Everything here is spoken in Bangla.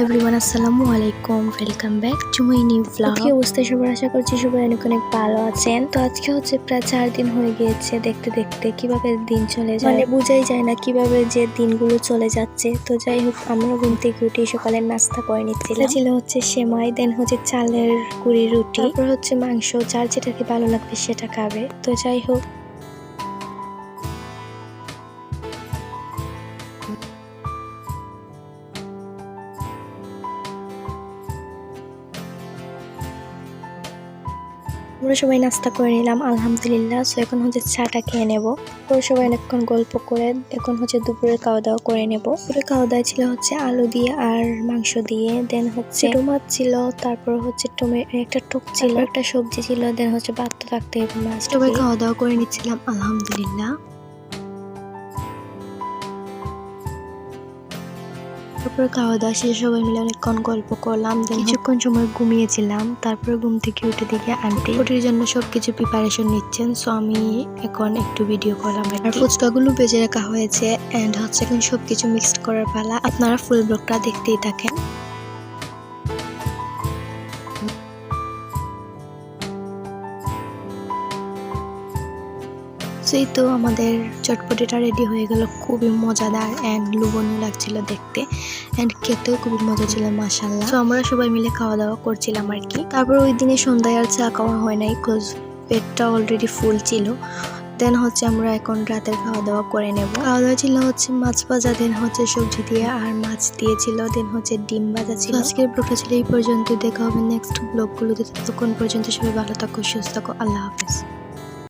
এভরিওয়ান, আসসালামু আলাইকুম। Welcome back to my new blog. কি অবস্থা সবার? আশা করছি সবাই অনেক অনেক ভালো আছেন। তো আজকে হচ্ছে প্রায় 4 দিন হয়ে গিয়েছে। দেখতে দেখতে কিভাবে দিন চলে যায়, মানে বোঝাই যায় না কিভাবে যে দিনগুলো চলে যাচ্ছে। তো যাই হোক, আমরা ঘুম থেকে উঠে সকালের নাস্তা করে নিচ্ছিলাম। ছিল হচ্ছে সেমাই, দেন হচ্ছে চালের গুঁড়ি রুটি, তারপর হচ্ছে মাংস, যার যেটাকে ভালো লাগবে সেটা খাবে। তো যাই হোক, আমরা সবাই নাস্তা করে নিলাম আলহামদুলিল্লাহ। সো এখন হচ্ছে চাটা খেয়ে নেবো। তো সবাই অনেকক্ষণ গল্প করে এখন হচ্ছে দুপুরের খাওয়া দাওয়া করে নেব। দুপুরের খাওয়া দাওয়া ছিল হচ্ছে আলু দিয়ে আর মাংস দিয়ে, দেন হচ্ছে টমাট ছিল, তারপর হচ্ছে একটা টক ছিল, একটা সবজি ছিল, দেন হচ্ছে ভাত তো থাকতে মাছ। সবাই খাওয়া দাওয়া করে নিচ্ছিলাম আলহামদুলিল্লাহ। তারপর খাওয়া দাওয়া শেষে সবাই মিলে অনেকক্ষণ গল্প করলাম, কিছুক্ষণ সময় ঘুমিয়েছিলাম। তারপর ঘুম থেকে উঠে দেখি আন্টি ওটির জন্য সবকিছু প্রিপারেশন নিচ্ছেন। সো আমি এখন একটু ভিডিও করলাম। আর ফুচকাগুলো বেজে রাখা হয়েছে এন্ড হচ্ছে এখন সবকিছু মিক্সড করার পালা। আপনারা ফুল ব্লগটা দেখতেই থাকেন। সেই তো আমাদের চটপটিটা রেডি হয়ে গেল। খুবই মজাদার এন্ড লোভনীয় লাগছিল দেখতে, এন্ড খেতেও খুবই মজা ছিল মাশাআল্লাহ। তো আমরা সবাই মিলে খাওয়া দাওয়া করছিলাম আর কি। তারপর ওই দিনে সন্ধ্যায় আর চা খাওয়া হয় নাই, বিকজ পেটটা অলরেডি ফুল ছিল। দেন হচ্ছে আমরা এখন রাতের খাওয়া দাওয়া করে নেব। খাওয়া দাওয়া ছিল হচ্ছে মাছ ভাজা, দেন হচ্ছে সবজি দিয়ে আর মাছ দিয়েছিল, দেন হচ্ছে ডিম ভাজা ছিল। আজকের ব্লগটা ছিল এই পর্যন্ত। দেখা হবে নেক্সট ব্লগগুলোতে। ততক্ষণ পর্যন্ত সবাই ভালো থাকো, সুস্থ থাকো। আল্লাহ হাফেজ।